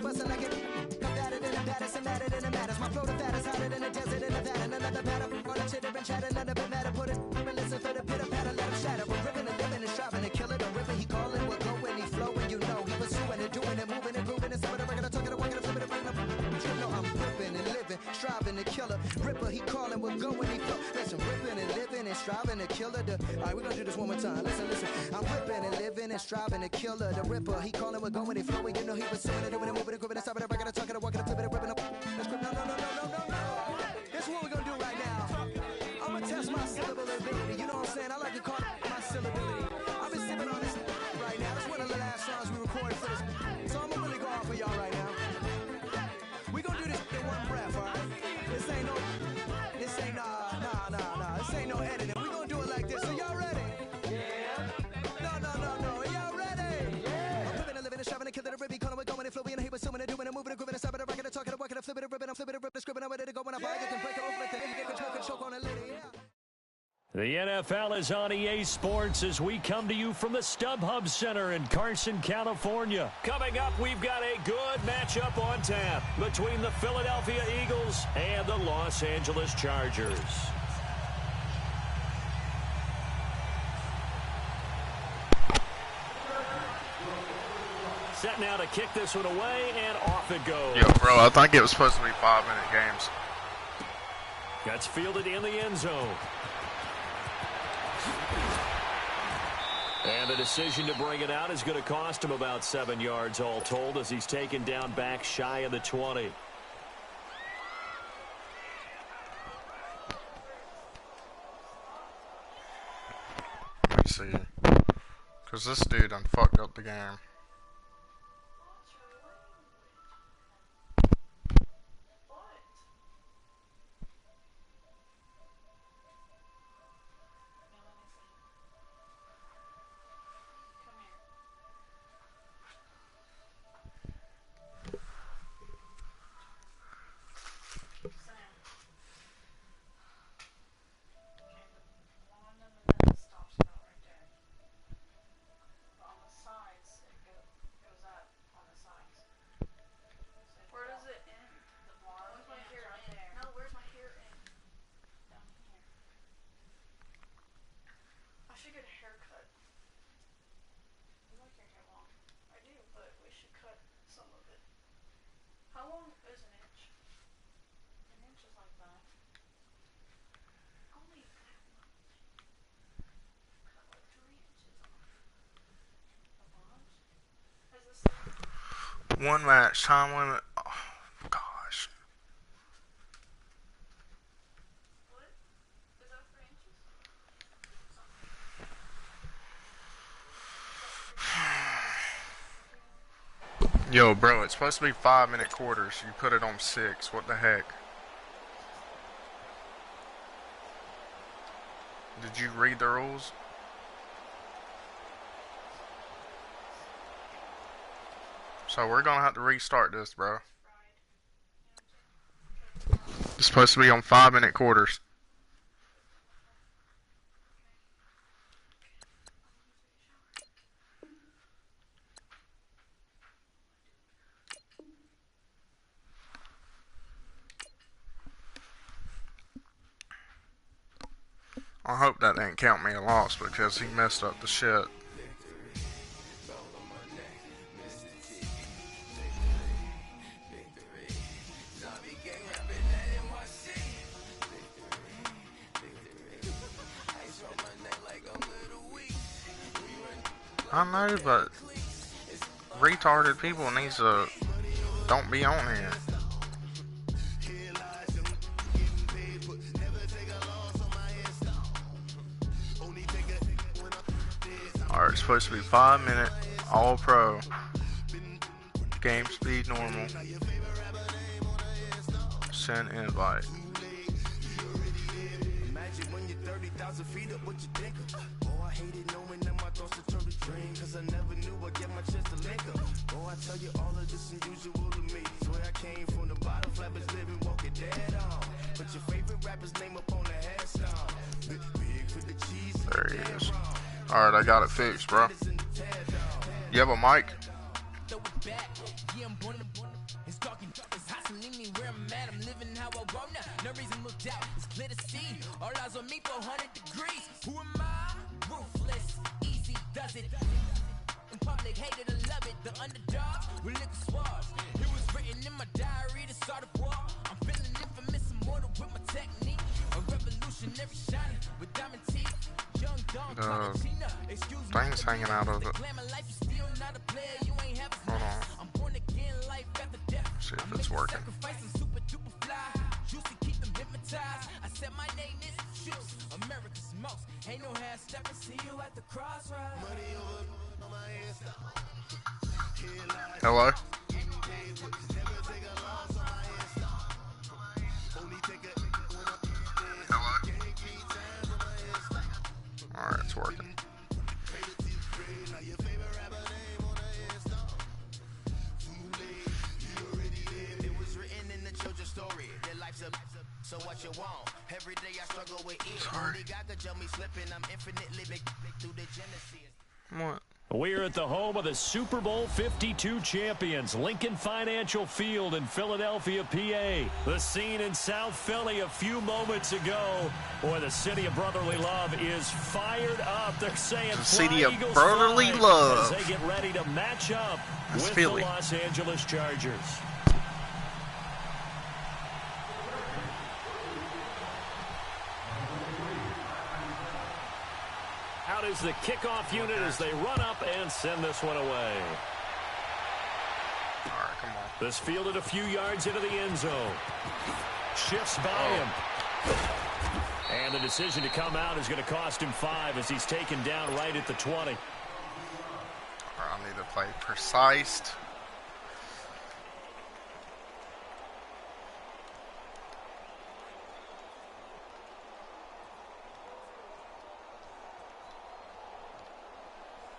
bustin' like it. Combated in the baddest and madder than the maddest. My flow the fattest, hotter than the desert in Nevada. Another batter, all that chitter and chatter, none of it matter. Put it and listen for the pitter patter, let him shatter. We're ripping and living and striving to kill it. The river he calling, we're going, he flowing. You know, he pursuing it, doing it, moving and grooving. And some of the record, talking, walking, flipping, and bringing up. You know, I'm ripping and living, striving to kill it. Ripper, he calling, we're going, he flow. Listen, ripping and living and striving to kill it. Alright, we're gonna do this one more time. Listen. I'm ripping and living and striving to kill it. The Ripper, he calling, we're going, he flowing. You know, he pursuing it, doing it, moving and grooving. And stopping the record, talking, walking, flipping, and ripping up. Let's grip. No. This is what we're gonna do right now. I'm gonna test my syllability. You know what I'm saying? I like to call it my syllability. I've been sipping on this right now. It's one of the last songs we recorded for this. So I'm gonna really go off for y'all right now. We're gonna do this in one breath, alright? This ain't no editing. We're gonna do it like this. So y'all ready? Yeah. No. Are y'all ready? Yeah. I'm living and living and striving to kill it. Ribby calling, we're going and flowing. And he pursuing and doing and moving and grooving and stopping the record and talking and walking and flipping and ripping. I'm flipping and ripping, scribbling. I'm ready to go when I buy. You can break it open like the you can choke on a lady. Yeah. The NFL is on EA Sports as we come to you from the StubHub Center in Carson, California. Coming up, we've got a good matchup on tap between the Philadelphia Eagles and the Los Angeles Chargers. Set now to kick this one away, and off it goes. Yo, bro, I think it was supposed to be 5-minute games. Gets fielded in the end zone. And the decision to bring it out is going to cost him about 7 yards all told as he's taken down back shy of the 20. Let me see. Because this dude done fucked up the game. One match, time limit. Oh, gosh. What? Is that 3 inches? Yo, bro, it's supposed to be 5-minute quarters. You put it on 6. What the heck? Did you read the rules? So we're gonna have to restart this, bro. It's supposed to be on 5-minute quarters. I hope that didn't count me a loss because he messed up the shit. I know, but retarded people needs to don't be on here. Alright, it's supposed to be 5-minute, all pro, game speed normal, send invite. Imagine when you're 30,000 feet up, what you think of? Oh, I hated knowing that my thoughts would turn to dream, cause I never knew I'd get my chance to link up. Oh, I tell you all of this unusual to me. Swear I came from the bottom, flappers living, walking dead on. Put your favorite rapper's name up on the headstone. Big for the cheese. There he is. Alright, I got it fixed, bro. You have a mic? I'm born to it's talking, it's hustling me where I'm at. I'm living how I want now. No reason to look out, it's clear to see. All eyes on me, 400 degrees. Who am I? Ruthless, easy does it. In public, hated or love it. The underdogs with liquor swabs. It was written in my diary to start a war. I'm feeling infamous, immortal with my technique. A revolutionary shining with diamond teeth. Young dog, excuse me. Thing's hanging out of it. Hold on. I'm born again, life after death. See if it's working. Super duper fly. Juicy, keep them hypnotized. I said my name is Juice. America's most. Ain't no half stepping. See you at the crossroads. Hello? Hello? Alright, it's working. So what you want? Every day I struggle with it. Only God could tell me slipping. I'm infinitely big through the Genesis. What? We're at the home of the Super Bowl 52 champions, Lincoln Financial Field in Philadelphia, PA. The scene in South Philly a few moments ago. Boy, the city of brotherly love is fired up. They're saying the city of Eagles brotherly fly love. as they get ready to match up with Philly. the Los Angeles Chargers. Out is the kickoff unit as they run up and send this one away. All right, come on. This fielded a few yards into the end zone. Shifts by him. And the decision to come out is going to cost him 5 as he's taken down right at the 20. All right, I need to play precise.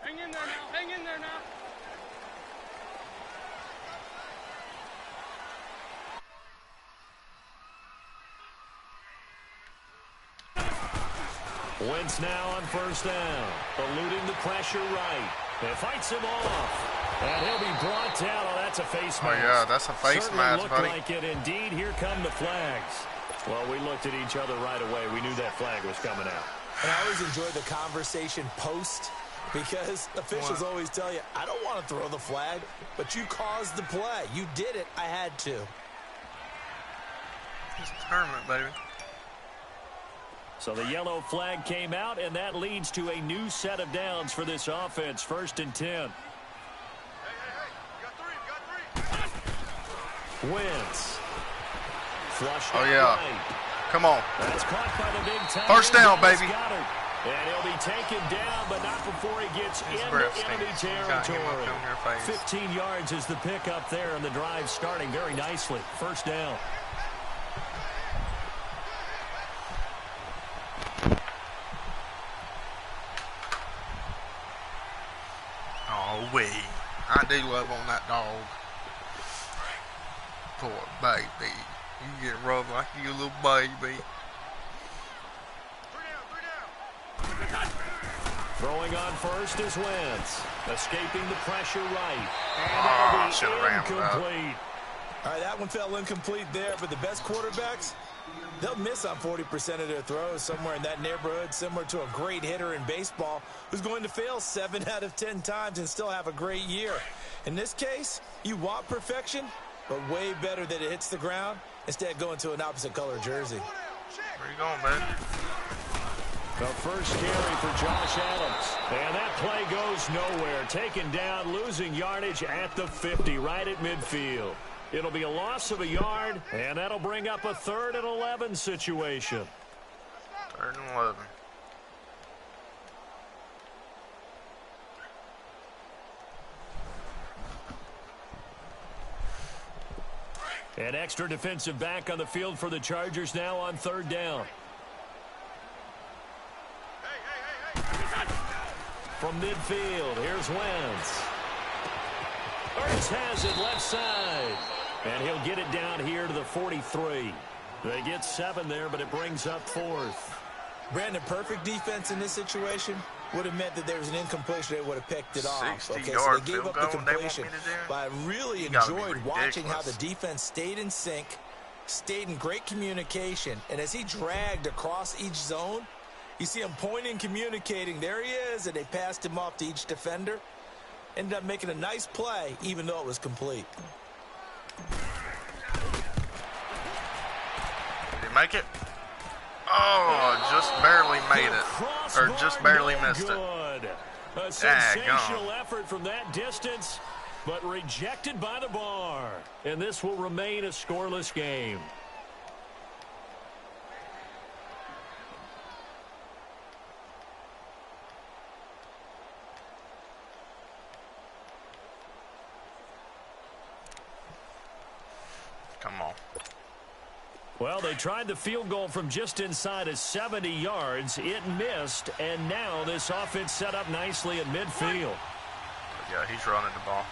Hang in there now. Hang in there now. Wentz now on first down. Eluding the pressure right. It fights him off. And he'll be brought down. Oh, that's a face mask. Oh, yeah, that's a face Certainly mask, looked buddy. like it. Indeed, here come the flags. Well, we looked at each other right away. We knew that flag was coming out. And I always enjoy the conversation post because officials always tell you, I don't want to throw the flag, but you caused the play. You did it. I had to. It's a tournament, baby. So the yellow flag came out, and that leads to a new set of downs for this offense. 1st and 10. Hey, you got three. Wentz. Flushed Oh, out yeah. right. Come on. That's caught by the big tight First end, down, Dallas baby. Goedert. And he'll be taken down, but not before he gets His into breath enemy stinks. You gotta get him up territory. in your face. 15 yards is the pickup there, and the drive starting very nicely. 1st down. Oh, wait. I do love on that dog. Poor baby. You get rubbed like you a little baby. Throwing on first is Wentz. Escaping the pressure right. Oh, And should've that'll ran be with that. incomplete. All right, that one fell incomplete there, but the best quarterbacks, they'll miss on 40% of their throws, somewhere in that neighborhood, similar to a great hitter in baseball who's going to fail 7 out of 10 times and still have a great year. In this case, you want perfection, but way better that it hits the ground instead going to an opposite color jersey. Where you going, man? The first carry for Josh Adams. And that play goes nowhere. Taken down, losing yardage at the 50, right at midfield. It'll be a loss of a yard, and that'll bring up a 3rd and 11 situation. 3rd and 11. An extra defensive back on the field for the Chargers now on 3rd down. From midfield, here's Wentz. Ertz has it left side. And he'll get it down here to the 43. They get 7 there, but it brings up 4th. Brandon, perfect defense in this situation. would have meant that there was an incompletion. They would have picked it off. 60 So yard they gave field up the goal they want me completion. to do? But I really You gotta be enjoyed watching how the ridiculous. defense stayed in sync, stayed in great communication, and as he dragged across each zone, you see him pointing, communicating. There he is, and they passed him off to each defender. Ended up making a nice play, even though it was complete. Did he make it? Oh, just barely made it. Or just barely missed it. A sensational effort from that distance, but rejected by the bar. And this will remain a scoreless game. Come on. Well, they tried the field goal from just inside of 70 yards. It missed, and now this offense set up nicely at midfield. Yeah, he's running the ball.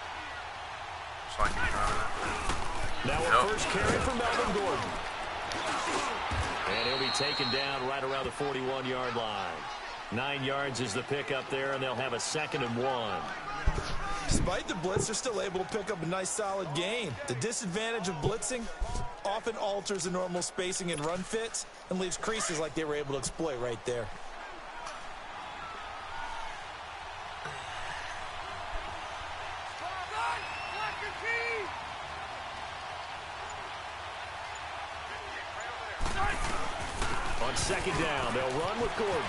Looks like he's running it. Now a first carry for Melvin Gordon. And he'll be taken down right around the 41-yard line. 9 yards is the pickup there, and they'll have a 2nd and 1. Despite the blitz, they're still able to pick up a nice solid gain. The disadvantage of blitzing often alters the normal spacing and run fits and leaves creases like they were able to exploit right there. On 2nd down, they'll run with Gordon.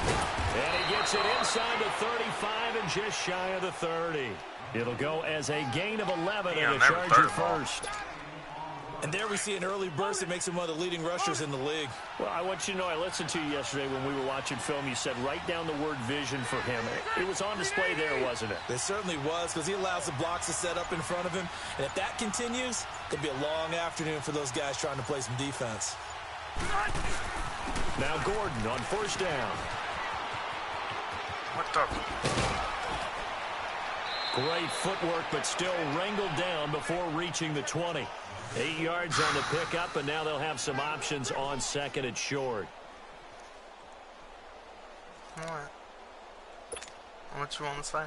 And he gets it inside the 35 and just shy of the 30. It'll go as a gain of 11 and a Charger first. And there we see an early burst that makes him one of the leading rushers in the league. Well, I want you to know, I listened to you yesterday when we were watching film. You said write down the word vision for him. It was on display there, wasn't it? It certainly was, because he allows the blocks to set up in front of him. And if that continues, it'll be a long afternoon for those guys trying to play some defense. Now Gordon on 1st down. What the? Great footwork, but still wrangled down before reaching the 20. 8 yards on the pickup, and now they'll have some options on 2nd and short. All right. What you want to say?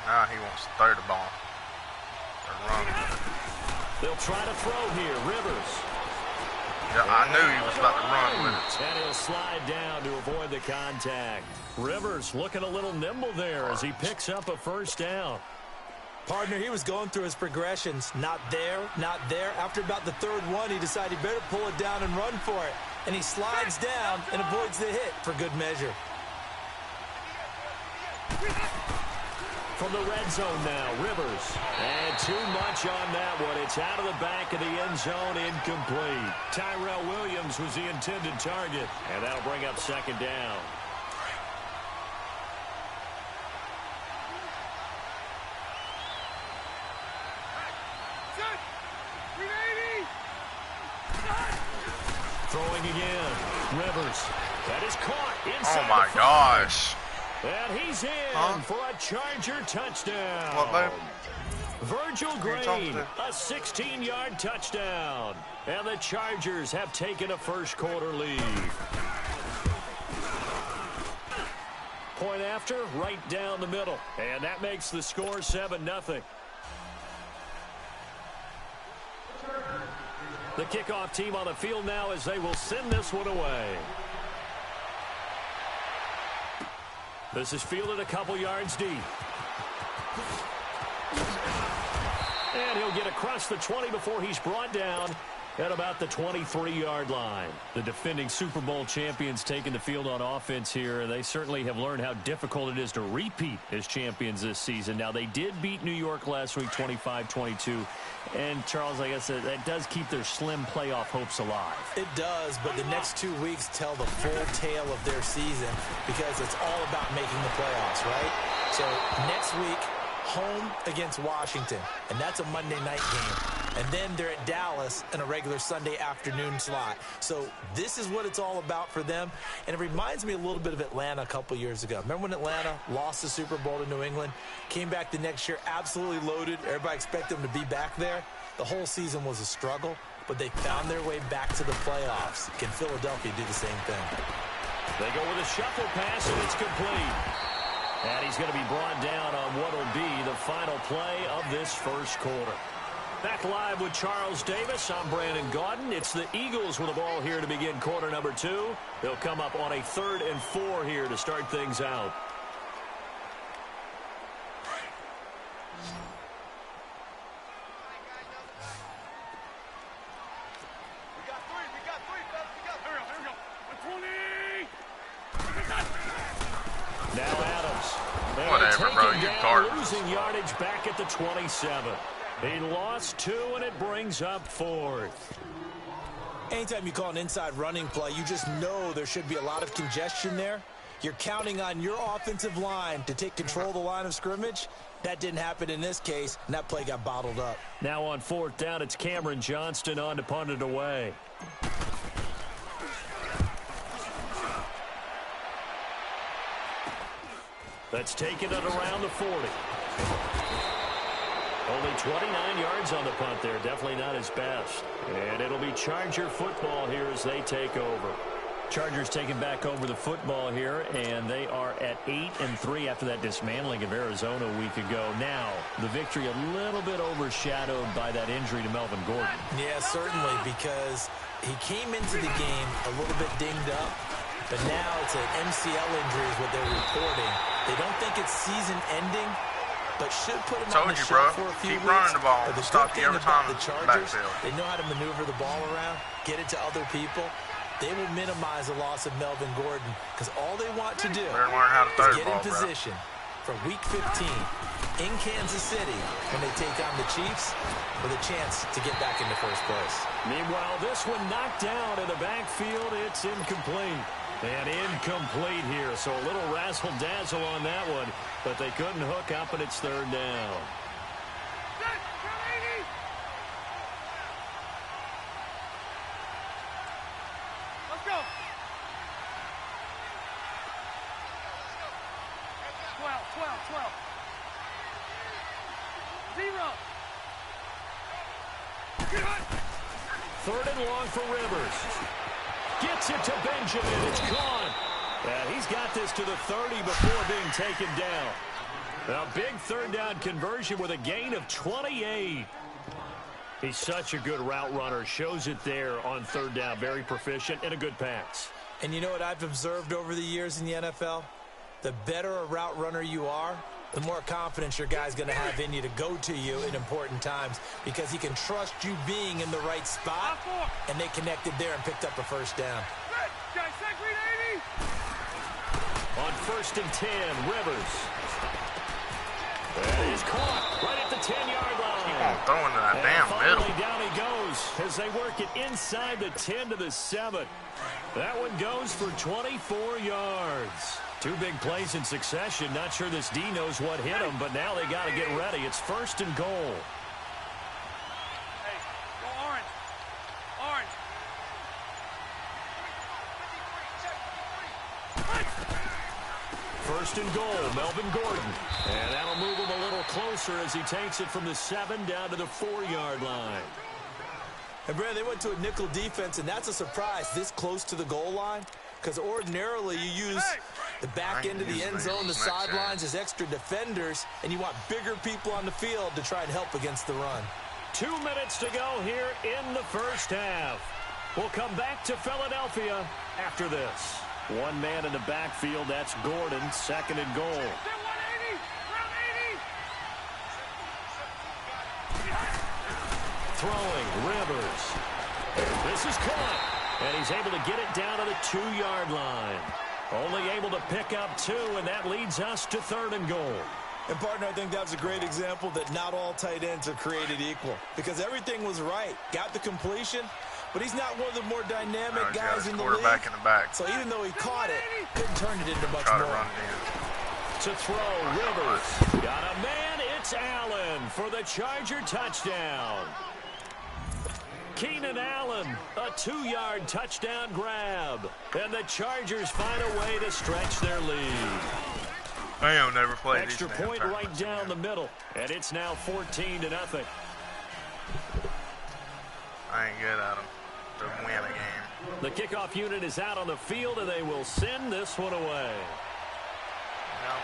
Nah, he wants to throw the ball. Or run. They'll try to throw here. Rivers. Yeah, I knew he was about to run with it. And he'll slide down to avoid the contact. Rivers looking a little nimble there as he picks up a 1st down. Partner, he was going through his progressions. Not there, not there. After about the 3rd one, he decided he better pull it down and run for it. And he slides down and avoids the hit for good measure. From the red zone now, Rivers. And too much on that one. It's out of the back of the end zone, incomplete. Tyrell Williams was the intended target, and that'll bring up 2nd down. Throwing again. Rivers. That is caught inside. Oh my gosh. And he's in for a Charger touchdown. What, babe? Virgil Green, a 16-yard touchdown. And the Chargers have taken a 1st quarter lead. Point after, right down the middle. And that makes the score 7-0. The kickoff team on the field now as they will send this one away. This is fielded a couple yards deep. And he'll get across the 20 before he's brought down at about the 23-yard line. The defending Super Bowl champions taking the field on offense here. They certainly have learned how difficult it is to repeat as champions this season. Now, they did beat New York last week 25-22. And, Charles, I guess that does keep their slim playoff hopes alive. It does, but the next 2 weeks tell the full tale of their season because it's all about making the playoffs, right? So next week, home against Washington, and that's a Monday night game. And then they're at Dallas in a regular Sunday afternoon slot. So this is what it's all about for them. And it reminds me a little bit of Atlanta a couple years ago. Remember when Atlanta lost the Super Bowl to New England? Came back the next year absolutely loaded. Everybody expected them to be back there. The whole season was a struggle, but they found their way back to the playoffs. Can Philadelphia do the same thing? They go with a shuffle pass, and it's complete. And he's going to be brought down on what will be the final play of this first quarter. Back live with Charles Davis. I'm Brandon Gaudin. It's the Eagles with the ball here to begin quarter number 2. They'll come up on a 3rd and 4 here to start things out. Now Adams. Whatever, bro. You Cardinals. Losing yardage back at the 27. He lost 2, and it brings up 4th. Anytime you call an inside running play, you just know there should be a lot of congestion there. You're counting on your offensive line to take control of the line of scrimmage. That didn't happen in this case, and that play got bottled up. Now on 4th down, it's Cameron Johnston on to punt it away. That's taken it around the 40. Only 29 yards on the punt there. Definitely not his best. And it'll be Charger football here as they take over. Chargers taking back over the football here, and they are at 8-3 after that dismantling of Arizona a week ago. Now, the victory a little bit overshadowed by that injury to Melvin Gordon. Yeah, certainly, because he came into the game a little bit dinged up, but now it's an MCL injury is what they're reporting. They don't think it's season-ending, but should put him on the shelf for a few weeks. Keep running the ball. But the Stop good you thing every time. about the Chargers, they know how to maneuver the ball around, get it to other people. They will minimize the loss of Melvin Gordon because all they want to do is get in position for Week 15 in Kansas City when they take on the Chiefs with a chance to get back into first place. Meanwhile, this one knocked down in the backfield. It's incomplete. And incomplete here, so a little razzle-dazzle on that one, but they couldn't hook up, and it's 3rd down. Let's go. 12. 0. 3rd and long for Rivers. Gets it to Benjamin. It's gone. And he's got this to the 30 before being taken down. A big 3rd down conversion with a gain of 28. He's such a good route runner. Shows it there on 3rd down. Very proficient and a good pass. And you know what I've observed over the years in the NFL? The better a route runner you are, the more confidence your guy's going to have in you to go to you in important times because he can trust you being in the right spot, and they connected there and picked up a 1st down. On 1st and 10, Rivers. And he's caught right at the 10-yard line. Keep on throwing to that damn middle. Down he goes as they work it inside the 10 to the 7. That one goes for 24 yards. 2 big plays in succession. Not sure this D knows what hit him, but now they got to get ready. It's 1st and goal. Hey, go orange. Orange. First and goal, Melvin Gordon. And that'll move him a little closer as he takes it from the 7 down to the 4-yard line. And, Brad, they went to a nickel defense, and that's a surprise this close to the goal line because ordinarily you use the back end of the end zone, the sidelines as extra defenders, and you want bigger people on the field to try and help against the run. 2 minutes to go here in the first half. We'll come back to Philadelphia after this. 1 man in the backfield, that's Gordon, 2nd and goal. Throwing, Rivers. This is caught, and he's able to get it down to the 2-yard line. Only able to pick up 2, and that leads us to 3rd and goal. And, partner, I think that was a great example that not all tight ends are created equal because everything was right. Got the completion, but he's not one of the more dynamic guys in the league. Quarterback in the back. So even though he caught it, couldn't turn it into much Try to more. run it in. To throw, Rivers. Got a man, it's Allen for the Charger touchdown. Keenan Allen, a 2-yard touchdown grab. And the Chargers find a way to stretch their lead. Damn, never played Extra these point right down the middle. And it's now 14-0. I ain't good at them to win a game. The kickoff unit is out on the field, and they will send this one away. No.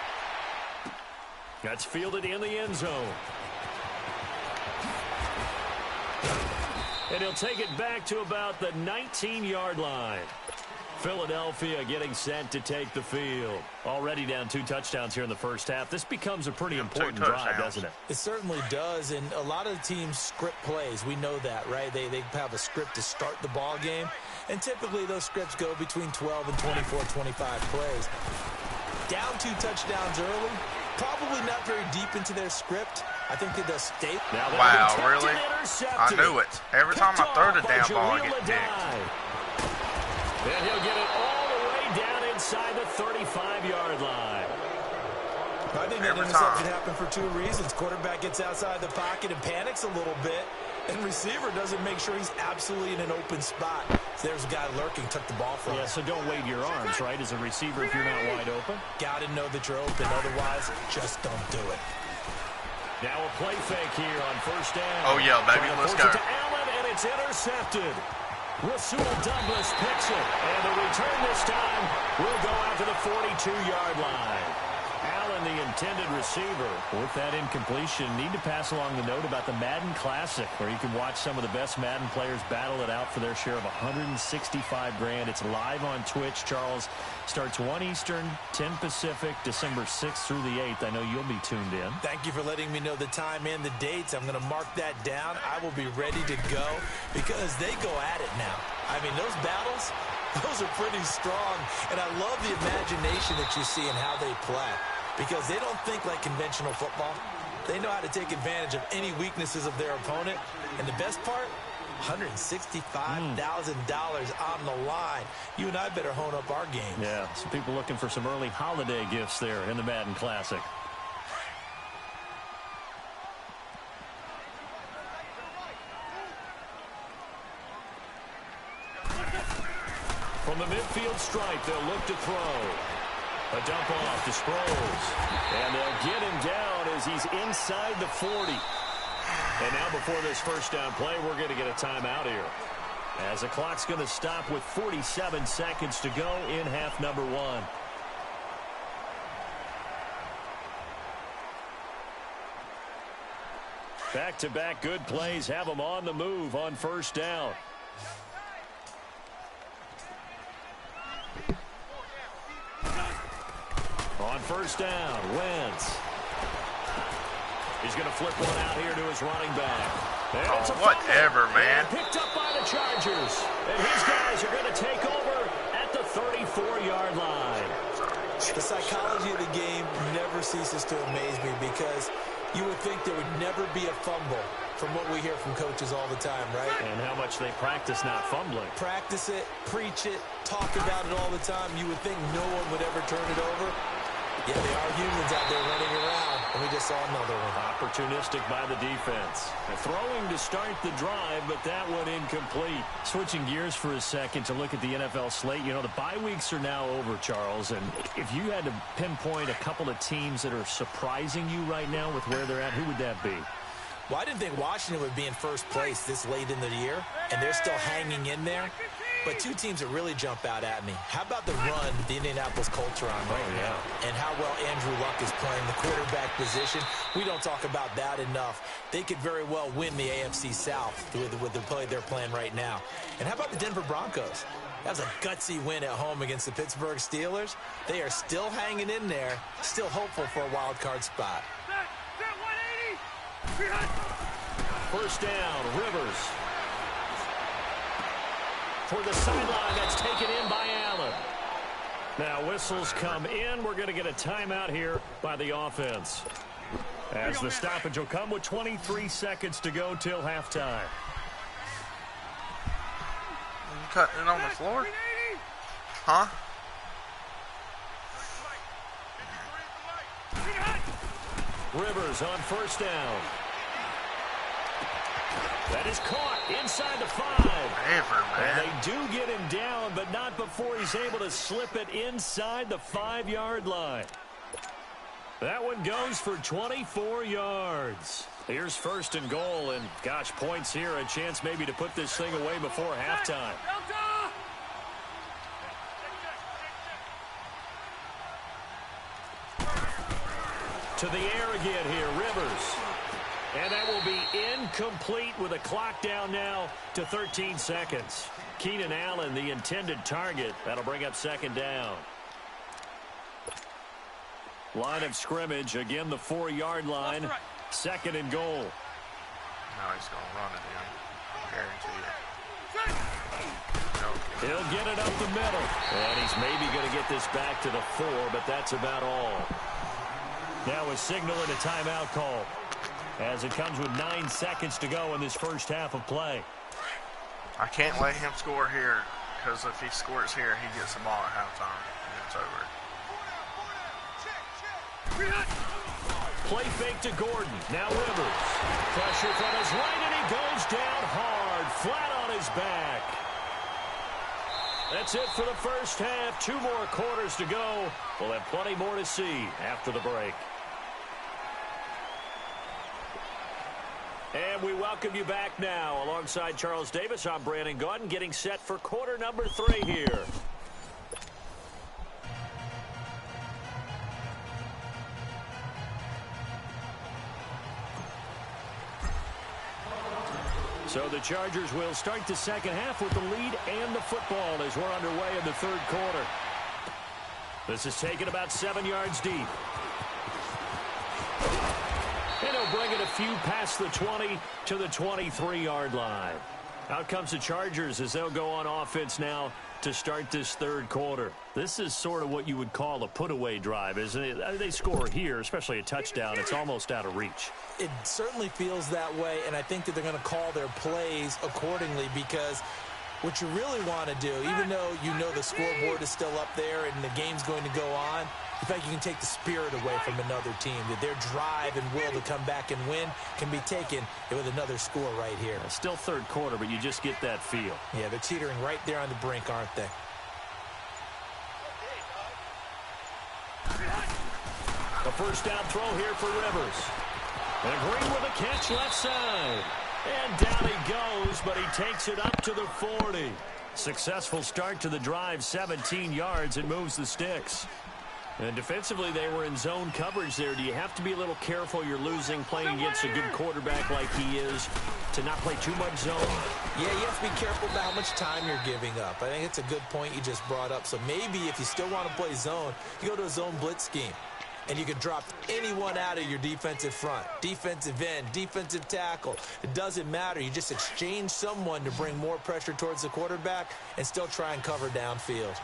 That's fielded in the end zone. And he'll take it back to about the 19-yard line. Philadelphia getting set to take the field. Already down 2 touchdowns here in the first half. This becomes a pretty important drive, doesn't it? It certainly does, and a lot of the teams script plays. We know that, right? They have a script to start the ball game, and typically those scripts go between 12 and 24, 25 plays. Down 2 touchdowns early, probably not very deep into their script. I think they'll stay. Wow, really? I knew it. Every time I throw the damn ball, I get dicked. And he'll get it all the way down inside the 35-yard line. I think that interception happened for 2 reasons. Quarterback gets outside the pocket and panics a little bit, and receiver doesn't make sure he's absolutely in an open spot. So there's a guy lurking, took the ball from him. Yeah, so don't wave your arms, right, as a receiver if you're not wide open. Got to know that you're open. Otherwise, just don't do it. Now a play fake here on first down. Oh, yeah, baby, let's go. To Allen, and it's intercepted. Rasul Douglas picks it, and the return this time will go out to the 42-yard line. Allen, the intended receiver. With that incompletion, need to pass along the note about the Madden Classic, where you can watch some of the best Madden players battle it out for their share of $165 grand. It's live on Twitch, Charles. Starts 1 Eastern, 10 Pacific, December 6th through the 8th. I know you'll be tuned in. Thank you for letting me know the time and the dates. I'm going to mark that down. I will be ready to go because they go at it now. I mean, those battles, those are pretty strong. And I love the imagination that you see in how they play because they don't think like conventional football. They know how to take advantage of any weaknesses of their opponent. And the best part, $165,000 on the line. You and I better hone up our game. Yeah, some people looking for some early holiday gifts there in the Madden Classic. From the midfield stripe, they'll look to throw. A dump off to Sproles. And they'll get him down as he's inside the 40. And now before this first down play, we're going to get a timeout here. As the clock's going to stop with 47 seconds to go in half number 1. Back-to-back good plays have them on the move on first down. On first down, Wentz. He's going to flip one out here to his running back. Oh, whatever, man. Picked up by the Chargers. And his guys are going to take over at the 34-yard line. The psychology of the game never ceases to amaze me because you would think there would never be a fumble from what we hear from coaches all the time, right? And how much they practice not fumbling. Practice it, preach it, talk about it all the time. You would think no one would ever turn it over. Yeah, they are humans out there running around, and we just saw another one. Opportunistic by the defense. Throwing to start the drive, but that one incomplete. Switching gears for a second to look at the NFL slate. You know, the bye weeks are now over, Charles, and if you had to pinpoint a couple of teams that are surprising you right now with where they're at, who would that be? Well, I didn't think Washington would be in first place this late in the year, and they're still hanging in there. But 2 teams that really jump out at me. How about the run the Indianapolis Colts are on right now? And how well Andrew Luck is playing the quarterback position. We don't talk about that enough. They could very well win the AFC South with the play they're playing right now. And how about the Denver Broncos? That was a gutsy win at home against the Pittsburgh Steelers. They are still hanging in there, still hopeful for a wild card spot. First down, Rivers. For the sideline, that's taken in by Allen. Now whistles come in. We're going to get a timeout here by the offense. As the stoppage will come with 23 seconds to go till halftime. Cutting it on the floor? Huh? Rivers on first down. That is caught inside the 5. And they do get him down, but not before he's able to slip it inside the 5-yard line. That one goes for 24 yards. Here's first and goal, and gosh, points here, a chance maybe to put this thing away before halftime. To the air again here, Rivers. And that will be incomplete with a clock down now to 13 seconds. Keenan Allen, the intended target. That'll bring up second down. Line of scrimmage, again the 4-yard line. Second and goal. Now he's going to run it in. Guarantee it. He'll get it up the middle. And he's maybe going to get this back to the 4, but that's about all. Now a signal and a timeout call, as it comes with 9 seconds to go in this first half of play. I can't let him score here, because if he scores here, he gets the ball at halftime, and it's over. Play fake to Gordon. Now Rivers. Pressure from his right, and he goes down hard, flat on his back. That's it for the first half. 2 more quarters to go. We'll have plenty more to see after the break. And we welcome you back now. Alongside Charles Davis, I'm Brandon Gaudin, getting set for quarter number 3 here. So the Chargers will start the second half with the lead and the football as we're underway in the third quarter. This is taken about 7 yards deep. And he'll bring it a few past the 20 to the 23-yard line. Out comes the Chargers as they'll go on offense now to start this third quarter. This is sort of what you would call a put-away drive, isn't it? They score here, especially a touchdown. It's almost out of reach. It certainly feels that way, and I think that they're going to call their plays accordingly, because what you really want to do, even though you know the scoreboard is still up there and the game's going to go on, in fact, you can take the spirit away from another team, that their drive and will to come back and win can be taken with another score right here. Still third quarter, but you just get that feel. Yeah, they're teetering right there on the brink, aren't they? A first down throw here for Rivers. And Green with a catch left side. And down he goes, but he takes it up to the 40. Successful start to the drive, 17 yards, and moves the sticks. And defensively, they were in zone coverage there. Do you have to be a little careful? You're losing, playing against a good quarterback like he is, to not play too much zone? Yeah, you have to be careful about how much time you're giving up. I think it's a good point you just brought up. So maybe if you still want to play zone, you go to a zone blitz scheme. And you can drop anyone out of your defensive front, defensive end, defensive tackle. It doesn't matter. You just exchange someone to bring more pressure towards the quarterback and still try and cover downfield.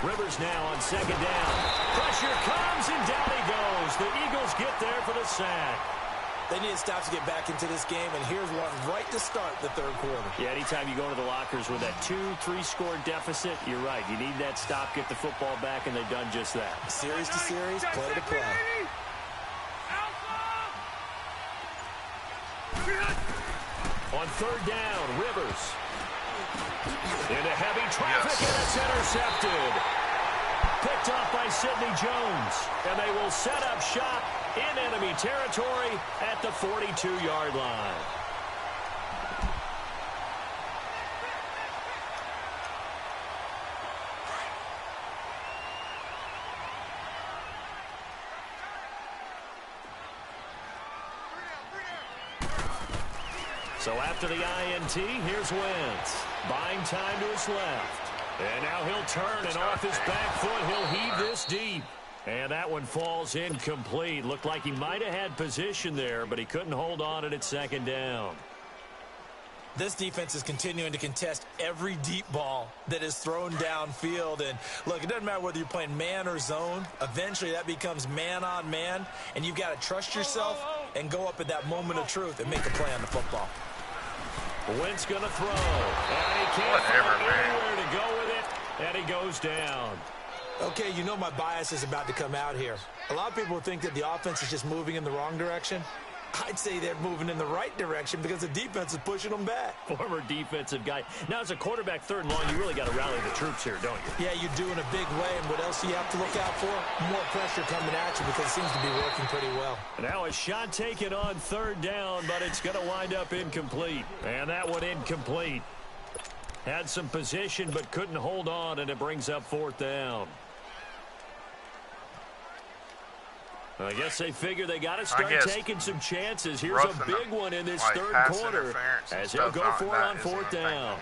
Rivers now on second down. Pressure comes, and down he goes. The Eagles get there for the sack. They need to stop to get back into this game, and here's one right to start the third quarter. Yeah, anytime you go into the lockers with that 2-3 score deficit, you're right. You need that stop, get the football back, and they've done just that. Series to series, play to play. On third down, Rivers. Into heavy traffic, and it's intercepted. Picked off by Sidney Jones. And they will set up shop in enemy territory at the 42-yard line. So after the INT, here's Wentz. Buying time to his left. And now he'll turn, and off his back foot, he'll heave this deep. And that one falls incomplete. Looked like he might have had position there, but he couldn't hold on at second down. This defense is continuing to contest every deep ball that is thrown downfield. And look, it doesn't matter whether you're playing man or zone. Eventually that becomes man on man, and you've got to trust yourself and go up at that moment of truth and make a play on the football. Wentz going to throw. And he can't find anywhere to go with it, and he goes down. Okay, you know my bias is about to come out here. A lot of people think that the offense is just moving in the wrong direction. I'd say they're moving in the right direction because the defense is pushing them back. Former defensive guy. Now, as a quarterback, 3rd and long, you really got to rally the troops here, don't you? Yeah, you do in a big way. And what else do you have to look out for? More pressure coming at you because it seems to be working pretty well. Now a shot taken on 3rd down, but it's going to wind up incomplete. And that one incomplete. Had some position, but couldn't hold on, and it brings up 4th down. I guess they figure they got to start taking some chances. Here's a big one in this 3rd quarter as he'll go for it on 4th down.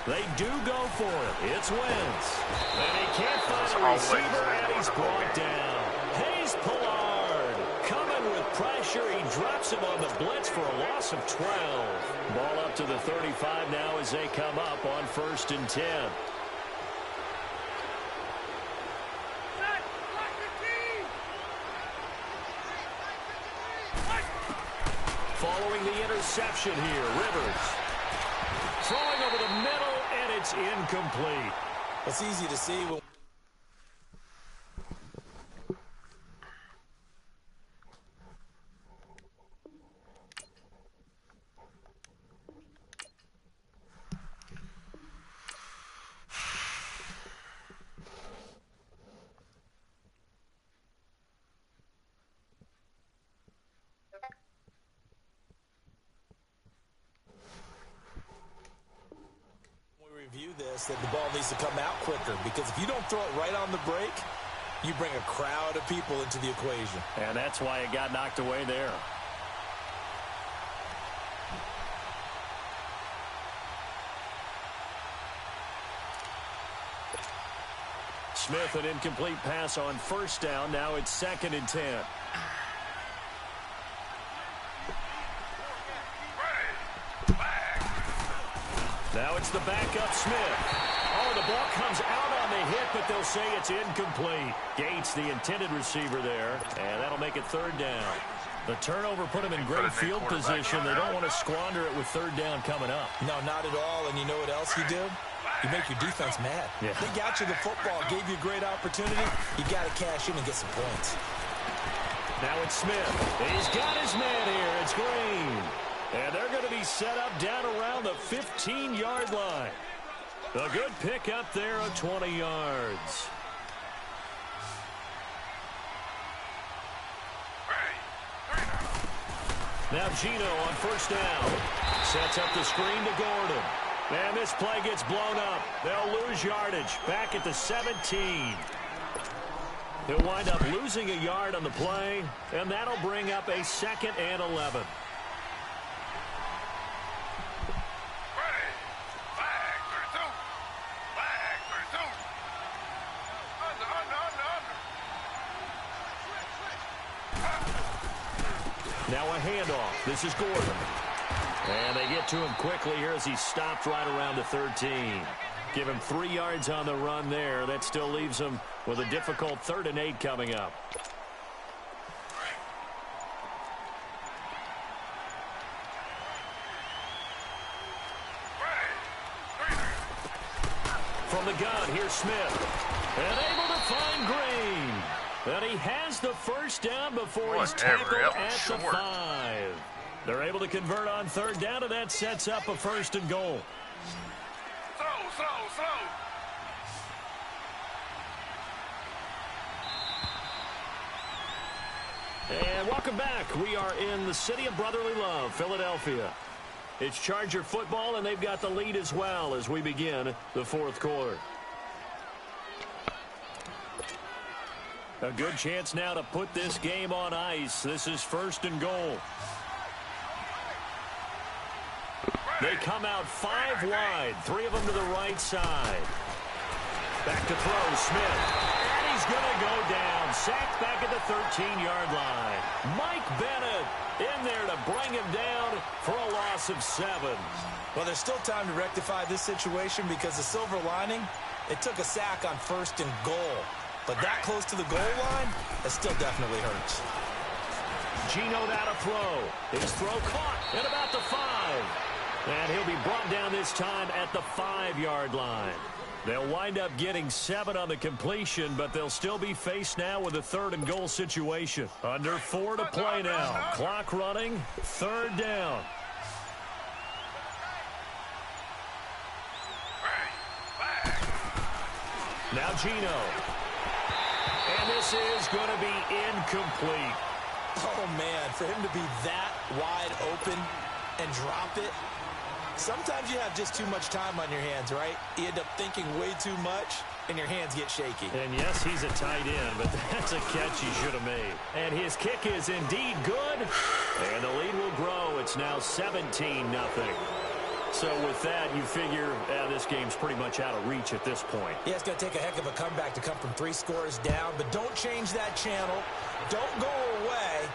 They do go for it. It's Wentz. And he can't find a receiver, and he's brought down. Hayes Pollard coming with pressure. He drops him on the blitz for a loss of 12. Ball up to the 35 now as they come up on 1st and 10. Following the interception here, Rivers throwing over the middle, and it's incomplete. It's easy to see when that the ball needs to come out quicker, because if you don't throw it right on the break, you bring a crowd of people into the equation. And that's why it got knocked away there. Smith, an incomplete pass on 1st down. Now it's 2nd and 10. Now it's the backup Smith. Oh, the ball comes out on the hit, but they'll say it's incomplete. Gates, the intended receiver there, and that'll make it 3rd down. The turnover put them in great field position. They don't want to squander it with 3rd down coming up. No, not at all. And you know what else you do? You make your defense mad. Yeah. They got you the football, gave you a great opportunity. You got to cash in and get some points. Now it's Smith. He's got his man here. It's Green. And they're going to be set up down around the 15-yard line. A good pick up there of 20 yards. Now Gino on 1st down. Sets up the screen to Gordon. And this play gets blown up. They'll lose yardage. Back at the 17. He'll wind up losing a yard on the play. And that'll bring up a 2nd and 11. Now a handoff. This is Gordon. And they get to him quickly here as he stopped right around the 13. Give him 3 yards on the run there. That still leaves him with a difficult 3rd and 8 coming up. From the gun, here's Smith. And able to find Green. And he has the 1st down before he's tackled at the 5. They're able to convert on 3rd down, and that sets up a 1st and goal. Slow. And welcome back. We are in the city of brotherly love, Philadelphia. It's Charger football, and they've got the lead as well as we begin the 4th quarter. A good chance now to put this game on ice. This is 1st and goal. They come out 5 wide, 3 of them to the right side. Back to throw, Smith. And he's going to go down. Sacked back at the 13-yard line. Mike Bennett in there to bring him down for a loss of 7. Well, there's still time to rectify this situation because the silver lining, it took a sack on 1st and goal. But that close to the goal line, it still definitely hurts. Gino now to throw. His throw caught at about the 5. And he'll be brought down this time at the 5-yard line. They'll wind up getting 7 on the completion, but they'll still be faced now with a 3rd and goal situation. Under 4 to play now. Clock running, 3rd down. Now Gino. And this is going to be incomplete. Oh, man, for him to be that wide open and drop it. Sometimes you have just too much time on your hands, right? You end up thinking way too much, and your hands get shaky. And yes, he's a tight end, but that's a catch he should have made. And his kick is indeed good. And the lead will grow. It's now 17-0. So with that, you figure this game's pretty much out of reach at this point. Yeah, it's going to take a heck of a comeback to come from 3 scores down, but don't change that channel. Don't go away.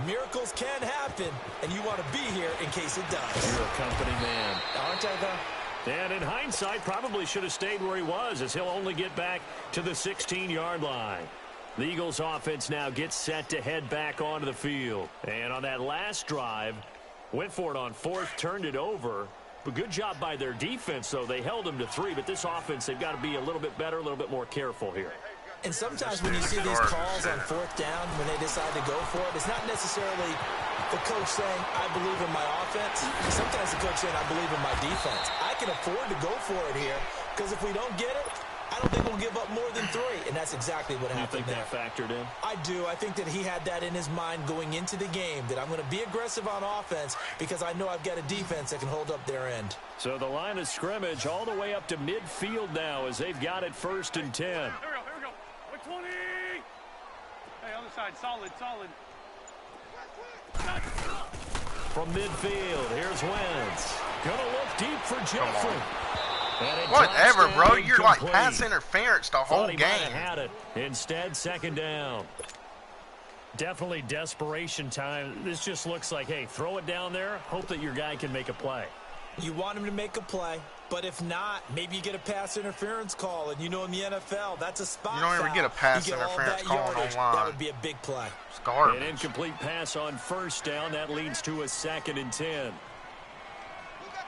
Miracles can happen, and you want to be here in case it does. You're a company man. Aren't I, though? And in hindsight, probably should have stayed where he was, as he'll only get back to the 16-yard line. The Eagles offense now gets set to head back onto the field. And on that last drive, went for it on 4th, turned it over. But good job by their defense, though. They held them to 3, but this offense, they've got to be a little bit better, a little bit more careful here. And sometimes when you see these calls on 4th down, when they decide to go for it, it's not necessarily the coach saying, I believe in my offense. Sometimes the coach saying, I believe in my defense. I can afford to go for it here, because if we don't get it, I don't think we'll give up more than 3. And that's exactly what happened there. You think that factored in? I do. I think that he had that in his mind going into the game, that I'm going to be aggressive on offense because I know I've got a defense that can hold up their end. So the line of scrimmage all the way up to midfield now as they've got it 1st and 10. Here we go. 20. Hey, other side, solid. From midfield, here's Wentz. Gonna look deep for Jeffrey. Whatever, bro. You're like pass interference the whole game. Had it. Instead, 2nd down. Definitely desperation time. This just looks like, hey, throw it down there. Hope that your guy can make a play. You want him to make a play, but if not, maybe you get a pass interference call. And you know in the NFL, that's a spot You don't foul. ever get a pass interference call online. That would be a big play. It's garbage. An incomplete pass on 1st down. That leads to a 2nd and 10.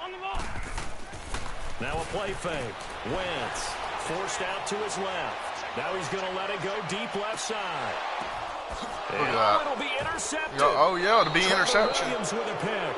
On the ball. Now a play fake. Wentz forced out to his left. Now he's going to let it go deep left side. Look at that. It'll be intercepted. It'll be interception. Williams with a pick.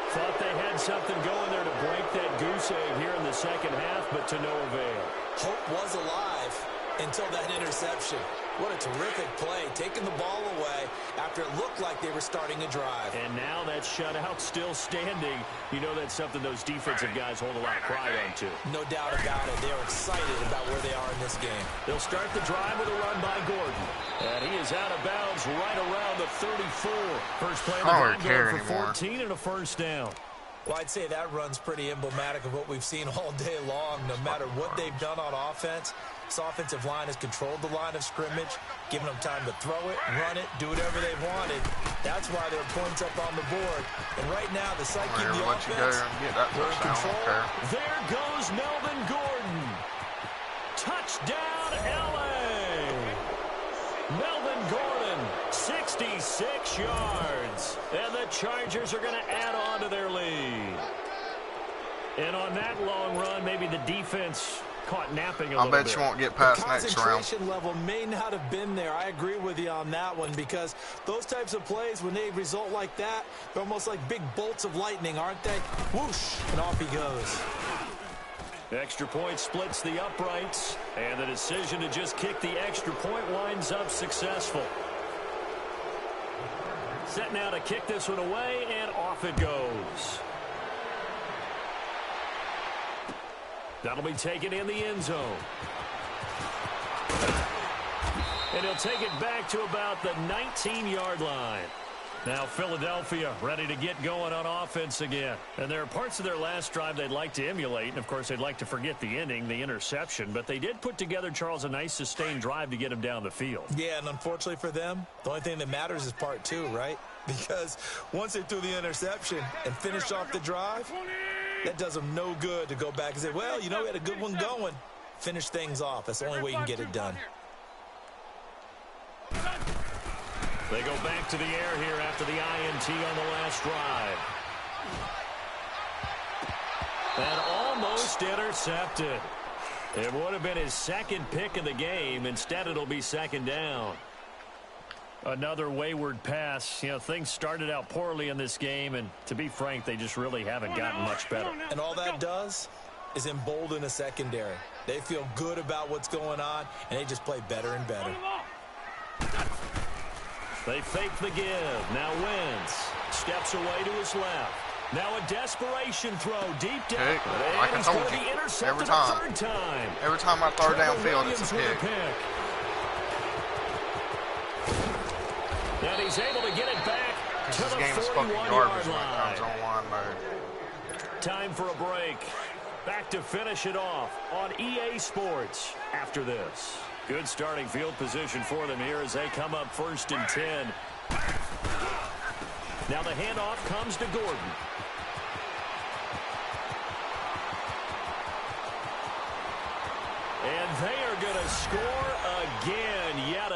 Thought they had something going there to break that goose egg here in the 2nd half, but to no avail. Hope was alive until that interception. What a terrific play, taking the ball away after it looked like they were starting a drive. And now that shutout still standing. You know that's something those defensive guys hold a lot of pride on, too. No doubt about it. They're excited about where they are in this game. They'll start the drive with a run by Gordon. And he is out of bounds right around the 34. First play of the ball going for 14 and a 1st down. Well, I'd say that run's pretty emblematic of what we've seen all day long. No matter what they've done on offense, this offensive line has controlled the line of scrimmage, given them time to throw it, run it, do whatever they wanted. That's why there are points up on the board. And right now, the psyche of the offense, they're in control. There goes Melvin Gordon. Touchdown, L.A. Melvin Gordon, 66 yards. And the Chargers are going to add on to their lead. And on that long run, maybe the defense caught napping a little bit. I bet you won't get past next round. The concentration level may not have been there. I agree with you on that one, because those types of plays, when they result like that, they're almost like big bolts of lightning, aren't they? Whoosh, and off he goes. The extra point splits the uprights, and the decision to just kick the extra point winds up successful. Set now to kick this one away, and off it goes. That'll be taken in the end zone. And he'll take it back to about the 19-yard line. Now Philadelphia ready to get going on offense again. And there are parts of their last drive they'd like to emulate. And, of course, they'd like to forget the ending, the interception. But they did put together, Charles, a nice sustained drive to get him down the field. Yeah, and unfortunately for them, the only thing that matters is part 2, right? Because once they threw the interception and finished off the drive, that does them no good to go back and say, well, you know, we had a good one going. Finish things off. That's the only way you can get it done. They go back to the air here after the INT on the last drive. And almost intercepted. It would have been his second pick of the game. Instead, it'll be second down. Another wayward pass. You know, things started out poorly in this game, and to be frank, they just really haven't gotten much better. And all that does is embolden a secondary. They feel good about what's going on, and they just play better and better. They fake the give. Now Wentz steps away to his left. Now a desperation throw deep down. Pick. Like I told you, every time. Every time I throw downfield, it's a pick. And he's able to get it back to This the game is fucking 41-yard garbage when it line. comes online mode. Time for a break. Back to finish it off on EA Sports after this. Good starting field position for them here as they come up 1st and 10. Now the handoff comes to Gordon. And they are going to score again. Yet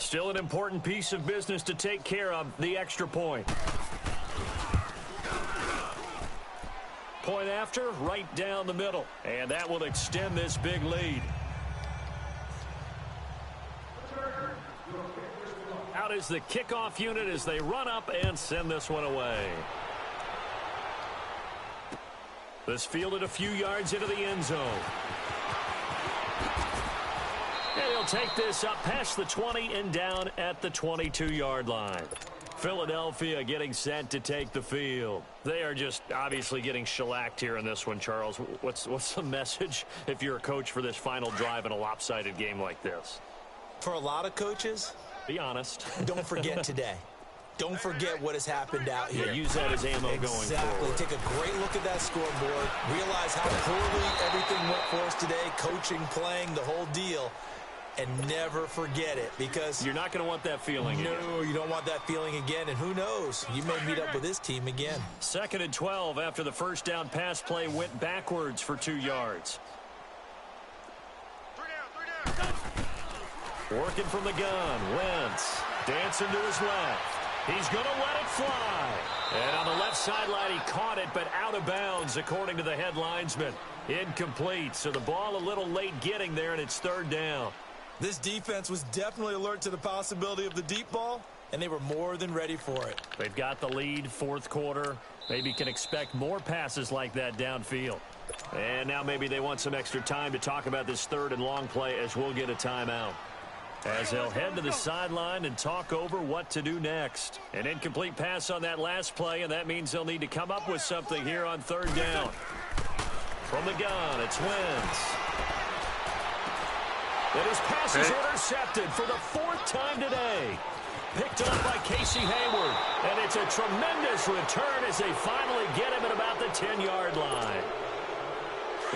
still an important piece of business to take care of, the extra point. Point after, right down the middle. And that will extend this big lead. Out is the kickoff unit as they run up and send this one away. This fielded a few yards into the end zone. And he'll take this up past the 20 and down at the 22-yard line. Philadelphia getting set to take the field. They are just obviously getting shellacked here in this one, Charles. What's the message if you're a coach for this final drive in a lopsided game like this? For a lot of coaches, be honest. Don't forget today. Don't forget what has happened out here. Yeah, use that as ammo going forward. Exactly. Take a great look at that scoreboard. Realize how poorly everything went for us today. Coaching, playing, the whole deal. And never forget it, because you're not going to want that feeling again. No, you don't want that feeling again. And who knows? You may meet up with this team again. 2nd and 12 after the first down pass play went backwards for 2 yards. Working from the gun. Wentz dancing to his left. He's going to let it fly. And on the left sideline, he caught it, but out of bounds, according to the head linesman. Incomplete, so the ball a little late getting there, and it's 3rd down. This defense was definitely alert to the possibility of the deep ball, and they were more than ready for it. They've got the lead, 4th quarter. Maybe can expect more passes like that downfield. And now maybe they want some extra time to talk about this 3rd and long play as we'll get a timeout. As they'll head to the sideline and talk over what to do next. An incomplete pass on that last play, and that means they'll need to come up with something here on 3rd down. From the gun, it's Wentz. And his pass is intercepted for the 4th time today. Picked up by Casey Hayward. And it's a tremendous return as they finally get him at about the 10-yard line.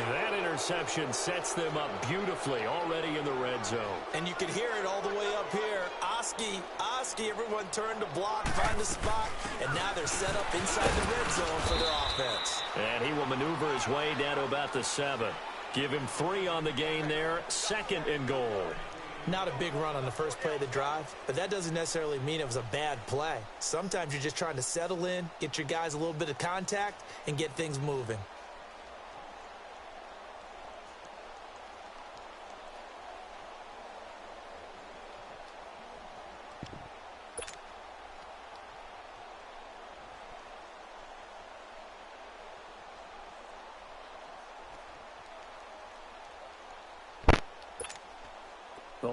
That interception sets them up beautifully already in the red zone. And you can hear it all the way up here. Oski, everyone turned to block, find a spot, and now they're set up inside the red zone for their offense. And he will maneuver his way down to about the 7. Give him 3 on the gain there, 2nd and goal. Not a big run on the first play of the drive, but that doesn't necessarily mean it was a bad play. Sometimes you're just trying to settle in, get your guys a little bit of contact, and get things moving.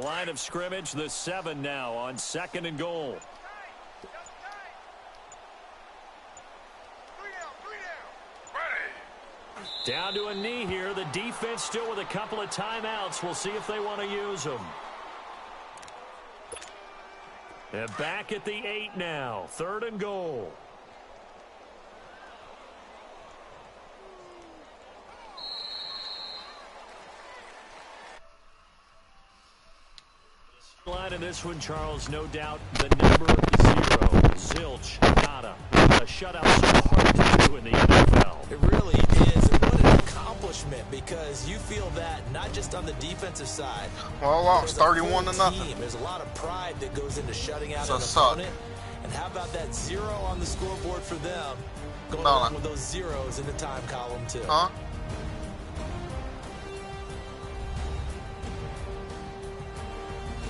line of scrimmage, the 7 now on 2nd and goal. Down to a knee here. The defense still with a couple of timeouts. We'll see if they want to use them. And back at the 8 now. 3rd and goal. Line in this one, Charles, no doubt the number 0. Zilch, nada. A shutout so hard to do in the NFL. It really is, and what an accomplishment, because you feel that not just on the defensive side. Well, lost 31-0. There's a lot of pride that goes into shutting out an opponent. And how about that 0 on the scoreboard for them, going along with those zeros in the time column too. Huh?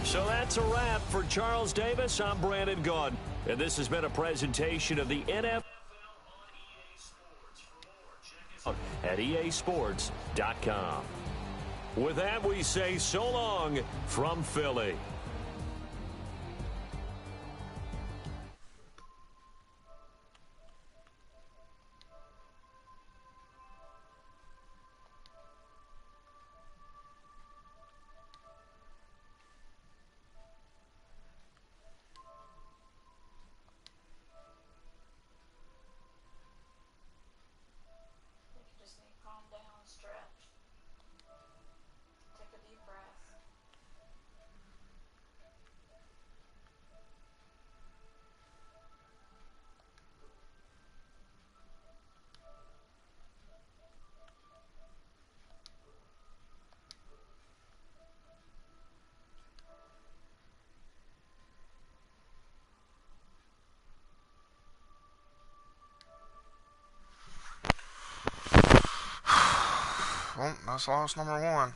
So that's a wrap for Charles Davis. I'm Brandon Gaudin, and this has been a presentation of the NFL at easports.com. With that, we say so long from Philly. Well, that's loss number 1.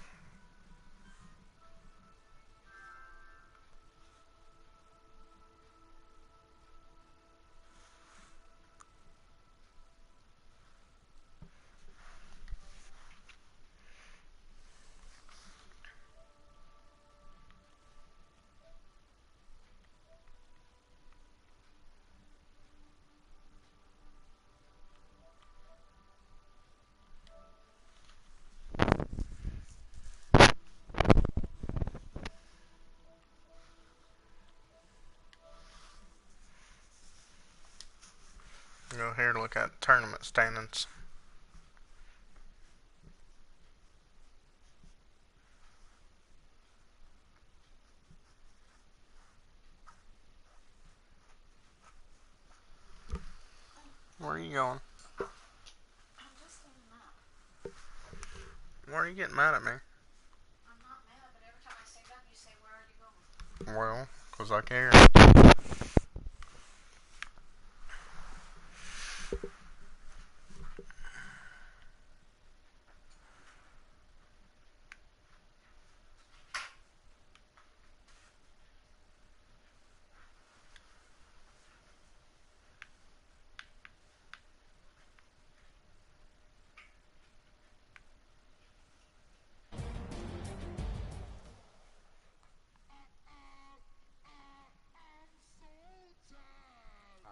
Go here to look at tournament standings. Where are you going? I'm just getting mad. Why are you getting mad at me? I'm not mad, but every time I say that, you say, where are you going? Well, 'cause I care.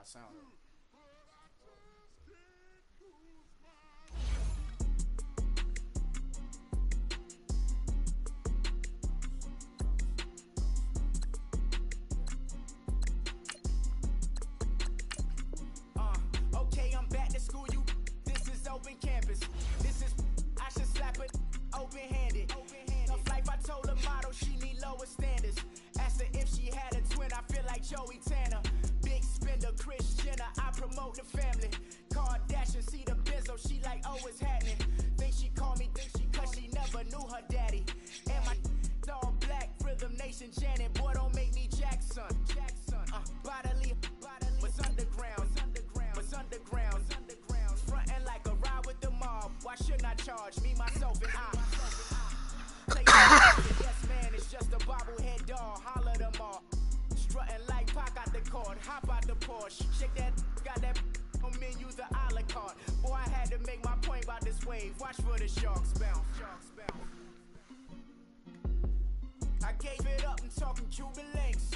Sound. Okay, I'm back to school. This is open campus. This is I should slap it open-handed. Tough life, I told her model she need lower standards. Asked her if she had a twin. I feel like Joey Tanner. Chris Jenner, I promote the family. Kardashian, see the Benzo, she like, oh, it's happening. Think she called me, cause she never knew her daddy. And my all black, Rhythm Nation, Janet, boy, don't make me Jackson. Bodily, was underground. Frontin' like a ride with the mob. Why shouldn't I charge me, myself, and I? Play yes, man, it's just a bobblehead doll. Holler them all. Strutting like Pac out the court, hop out the Porsche, shake that, got that on menu, the a la carte. Boy, I had to make my point about this wave. Watch for the sharks bounce. I I gave it up, I'm talking Cuban links.